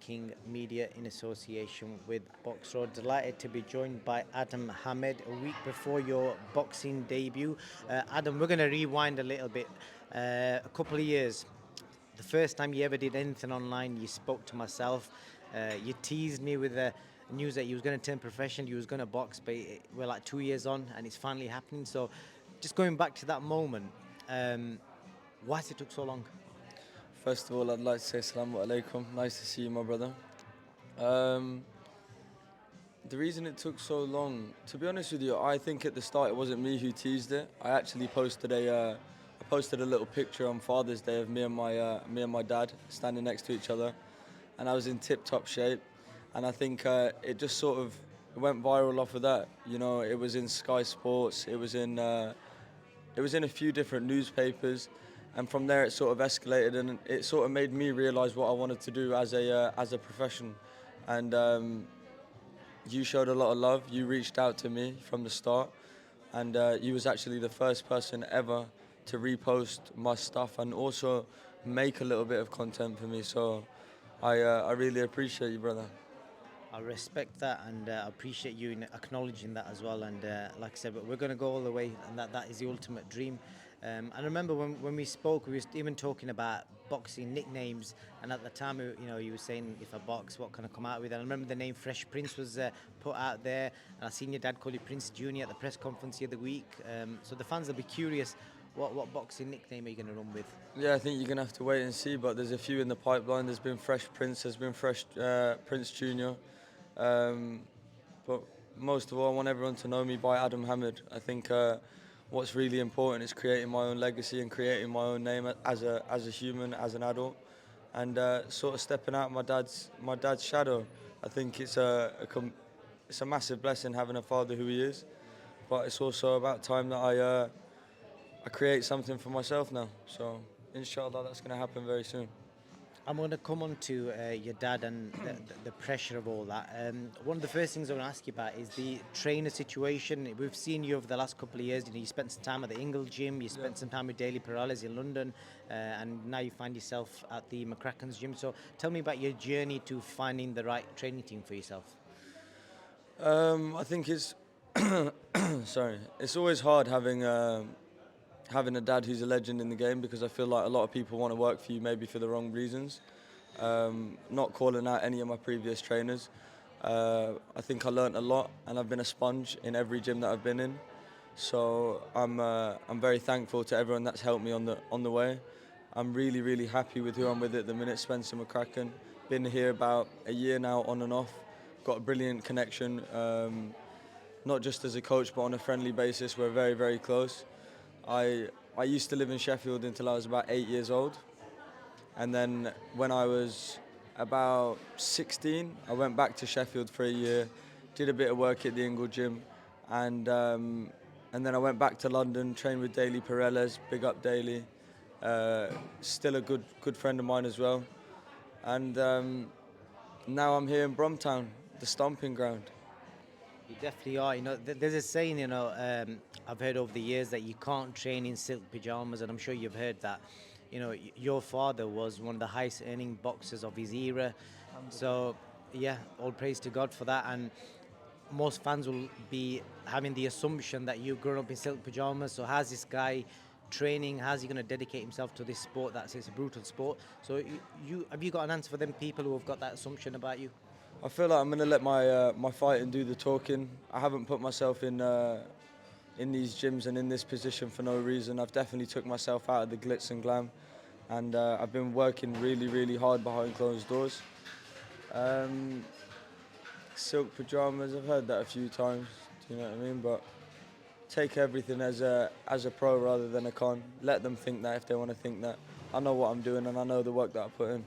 Breaking Media in association with Box Road. Delighted to be joined by Aadam Hamed a week before your boxing debut. Aadam, we're going to rewind a little bit. A couple of years. The first time you ever did anything online, you spoke to myself. You teased me with the news that you was going to turn professional, you was going to box, but we're like 2 years on and it's finally happening. So just going back to that moment, why has it took so long? First of all, I'd like to say Assalamu alaikum. Nice to see you, my brother. Um, the reason it took so long, to be honest with you, I think at the start it wasn't me who teased it. I actually posted a little picture on Father's Day of me and my dad standing next to each other, and I was in tip-top shape. And I think it just sort of went viral off of that. You know, it was in Sky Sports, it was in a few different newspapers, and from there it sort of escalated, and it sort of made me realise what I wanted to do as a profession. And you showed a lot of love. You reached out to me from the start, and you was actually the first person ever to repost my stuff and also make a little bit of content for me. So I really appreciate you, brother. I respect that, and I appreciate you in acknowledging that as well. And like I said, we're going to go all the way, and that is the ultimate dream. I remember when we spoke, we were even talking about boxing nicknames, and at the time, you were saying if I box, what can I come out with? And I remember the name Fresh Prince was put out there, and I seen your dad call you Prince Junior at the press conference the other week. So the fans will be curious. What boxing nickname are you going to run with? Yeah, I think you're gonna have to wait and see, but there's a few in the pipeline. There's been Fresh Prince, there's been Fresh Prince Junior. Um, but most of all, I want everyone to know me by Aadam Hamed. I think what's really important is creating my own legacy and creating my own name as a human, as an adult, and sort of stepping out my dad's shadow. I think it's a massive blessing having a father who he is, but it's also about time that I create something for myself now. So inshallah, that's going to happen very soon. I'm going to come on to your dad and the pressure of all that. One of the first things I want to ask you about is the trainer situation. We've seen you over the last couple of years. You spent some time at the Ingle gym, you spent some time with Daily Perales in London, and now you find yourself at the McCracken's gym. So tell me about your journey to finding the right training team for yourself. I think it's sorry. It's always hard having a dad who's a legend in the game, because I feel like a lot of people want to work for you maybe for the wrong reasons. Not calling out any of my previous trainers. I think I learnt a lot, and I've been a sponge in every gym that I've been in. So I'm very thankful to everyone that's helped me on the way. I'm really happy with who I'm with at the minute. Spencer McCracken. Been here about a year now, on and off. Got a brilliant connection. Not just as a coach, but on a friendly basis. We're very close. I used to live in Sheffield until I was about 8 years old, and then when I was about 16, I went back to Sheffield for a year, did a bit of work at the Ingle gym, and then I went back to London, trained with Daily Perales, big up Daily, still a good friend of mine as well, and now I'm here in Bromtown, the stomping ground. You definitely are. There's a saying, I've heard over the years that you can't train in silk pajamas, and I'm sure you've heard that. Your father was one of the highest earning boxers of his era. So, yeah, all praise to God for that. And most fans will be having the assumption that you've grown up in silk pajamas. So, how's this guy training? How's he going to dedicate himself to this sport? It's a brutal sport. So, have you got an answer for them people who have got that assumption about you? I feel like I'm going to let my fighting do the talking. I haven't put myself in these gyms and in this position for no reason. I've definitely took myself out of the glitz and glam, and I've been working really hard behind closed doors. Um, Silk pajamas, I've heard that a few times. Do you know what I mean? But take everything as a pro rather than a con. Let them think that if they want to think that. I know what I'm doing, and I know the work that I put in.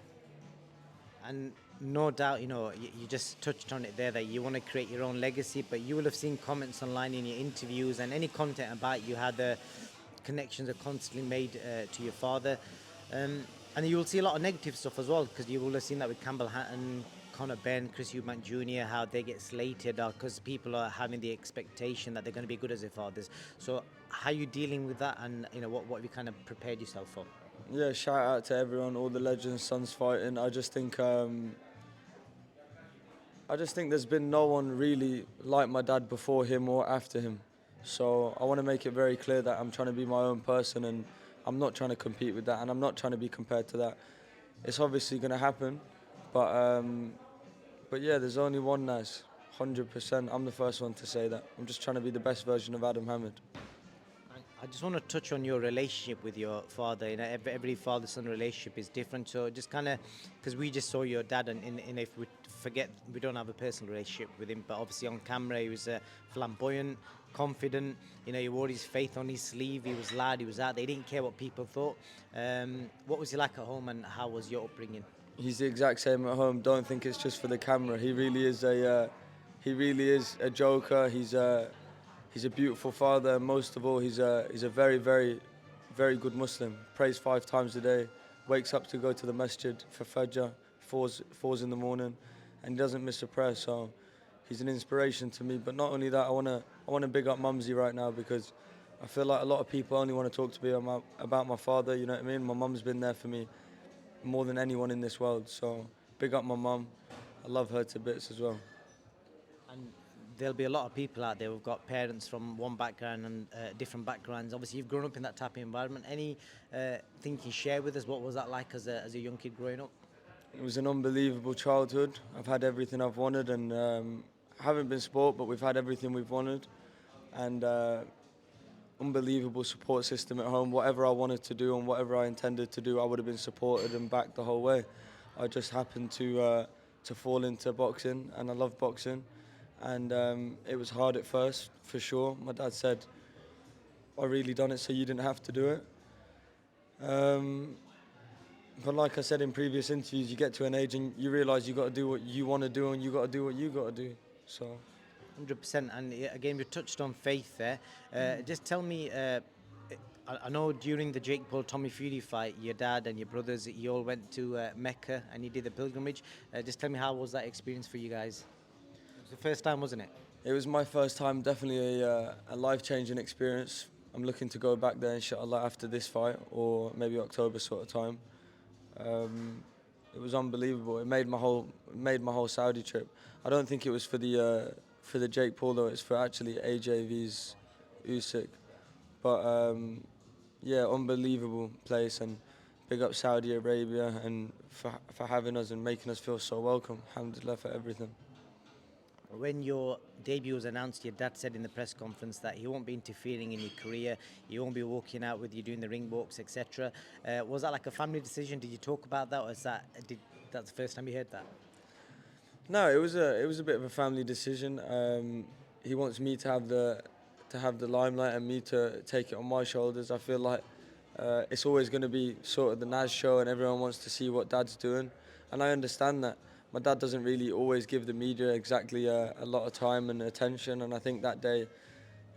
And no doubt, you just touched on it there that you want to create your own legacy, but you will have seen comments online in your interviews and any content about you, how the connections are constantly made to your father. And you will see a lot of negative stuff as well, because you will have seen that with Campbell Hatton, Conor Benn, Chris Eubank Jr., how they get slated because people are having the expectation that they're going to be good as their fathers. So how are you dealing with that, and what have you kind of prepared yourself for? Yeah, shout out to everyone, all the legends, sons fighting. I just think I just think there's been no one really like my dad before him or after him. So I want to make it very clear that I'm trying to be my own person and I'm not trying to compete with that and I'm not trying to be compared to that. It's obviously going to happen, but yeah, there's only one Nas, 100%. I'm the first one to say that. I'm just trying to be the best version of Adam Hamid. I just want to touch on your relationship with your father. You know, every father-son relationship is different. So just kind of, because we just saw your dad, and if we forget, we don't have a personal relationship with him, but obviously on camera he was flamboyant, confident. You know, he wore his faith on his sleeve. He was loud. He was out there. He didn't care what people thought. What was he like at home, and how was your upbringing? He's the exact same at home. Don't think it's just for the camera. He really is a joker. He's a beautiful father, and most of all, he's a very, very, very good Muslim. Prays 5 times a day, wakes up to go to the masjid for Fajr, fours in the morning, and he doesn't miss a prayer. So he's an inspiration to me. But not only that, I wanna big up Mumsy right now because I feel like a lot of people only want to talk to me about my father. You know what I mean? My mum's been there for me more than anyone in this world. So big up my mum. I love her to bits as well. And there'll be a lot of people out there who've got parents from one background and different backgrounds. Obviously, you've grown up in that type of environment. Any thing you can share with us? What was that like as a young kid growing up? It was an unbelievable childhood. I've had everything I've wanted and haven't been sport, but we've had everything we've wanted. And unbelievable support system at home. Whatever I wanted to do and whatever I intended to do, I would have been supported and backed the whole way. I just happened to fall into boxing, and I love boxing. And it was hard at first, for sure. My dad said, "I really done it so you didn't have to do it." But like I said in previous interviews, you get to an age and you realise you got to do what you want to do, and you got to do what you got to do. So. 100%. And again, you touched on faith there. Just tell me, I know during the Jake Paul Tommy Fury fight, your dad and your brothers, you all went to Mecca and you did the pilgrimage. Just tell me, how was that experience for you guys? It was the first time, wasn't it? It was my first time, definitely a life-changing experience. I'm looking to go back there, inshallah, after this fight, or maybe October sort of time. It was unbelievable. It made my whole Saudi trip. I don't think it was for the Jake Paul though. It's for actually AJV's Usyk. But yeah, unbelievable place, and big up Saudi Arabia and for having us and making us feel so welcome. Alhamdulillah for everything. When your debut was announced, your dad said in the press conference that he won't be interfering in your career, he won't be walking out with you doing the ring walks, etc. Was that like a family decision? Did you talk about that, or that's the first time you heard that? No, it was a bit of a family decision. He wants me to have the limelight and me to take it on my shoulders. I feel like it's always going to be sort of the Nas show, and everyone wants to see what Dad's doing, and I understand that. My dad doesn't really always give the media exactly a lot of time and attention, and I think that day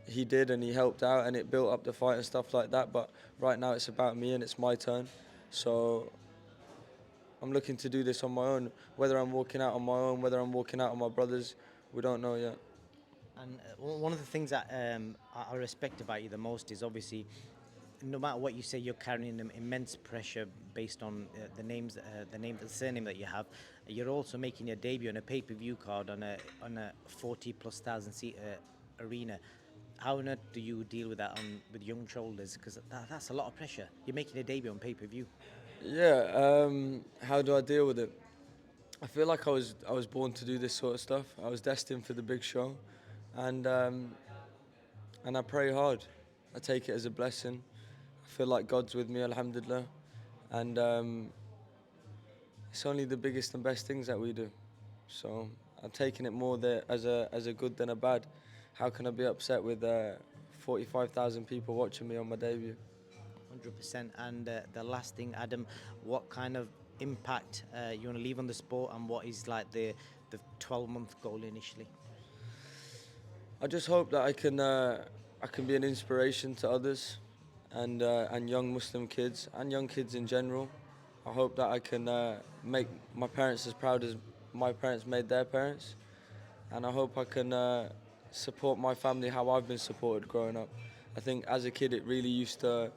he did, and he helped out, and it built up the fight and stuff like that. But right now it's about me and it's my turn, so I'm looking to do this on my own. Whether I'm walking out on my own, whether I'm walking out on my brothers, we don't know yet. And one of the things that I respect about you the most is obviously, no matter what you say, you're carrying immense pressure based on the surname that you have. You're also making your debut on a pay-per-view card on a 40,000+ seat arena. How on earth do you deal with that with young shoulders? Because that's a lot of pressure. You're making a debut on pay-per-view. Yeah, how do I deal with it? I feel like I was born to do this sort of stuff. I was destined for the big show, and I pray hard. I take it as a blessing. I feel like God's with me, alhamdulillah, and it's only the biggest and best things that we do. So I'm taking it more there as a good than a bad. How can I be upset with 45,000 people watching me on my debut? 100%. And the last thing, Adam, what kind of impact you want to leave on the sport, and what is like the 12-month goal initially? I just hope that I can be an inspiration to others, and young Muslim kids and young kids in general. I hope that I can make my parents as proud as my parents made their parents, and I hope I can support my family how I've been supported growing up. I think as a kid it used to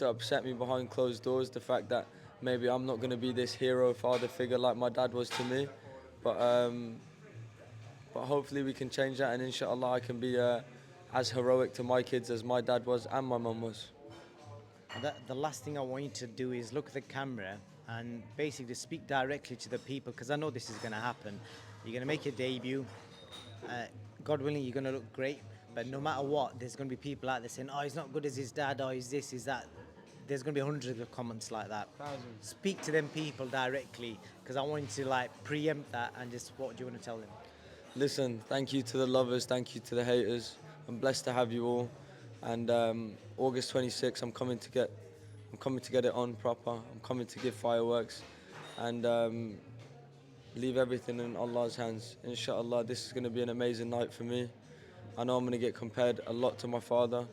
upset me behind closed doors, the fact that maybe I'm not going to be this hero father figure like my dad was to me, but but hopefully we can change that, and inshallah I can be as heroic to my kids as my dad was and my mum was. The last thing I want you to do is look at the camera and basically speak directly to the people, because I know this is going to happen. You're going to make your debut. God willing, you're going to look great. But no matter what, there's going to be people out there saying, "Oh, he's not good as his dad," or "He's this, he's that." There's going to be hundreds of comments like that. Thousands. Speak to them people directly, because I want you to like preempt that and just what do you want to tell them? Listen, thank you to the lovers, thank you to the haters. I'm blessed to have you all, and August 26th, I'm coming to get it on proper. I'm coming to give fireworks, and leave everything in Allah's hands. Inshallah, this is going to be an amazing night for me. I know I'm going to get compared a lot to my father,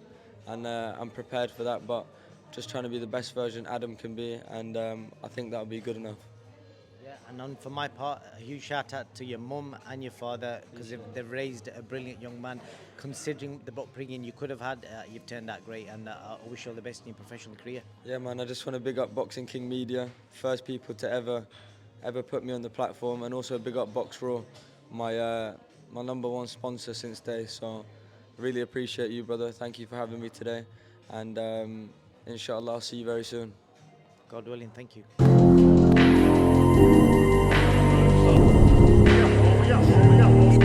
and I'm prepared for that, but just trying to be the best version Adam can be, and I think that'll be good enough. Yeah, and on for my part, a huge shout out to your mum and your father, because they've raised a brilliant young man. Considering the upbringing you could have had, you've turned out great, and I wish you all the best in your professional career. Yeah, man, I just want to big up Boxing King Media, first people to ever put me on the platform, and also big up Box Raw, my number one sponsor since day. So really appreciate you, brother. Thank you for having me today, and inshallah I'll see you very soon. God willing, thank you. Oh, yeah, oh, yeah.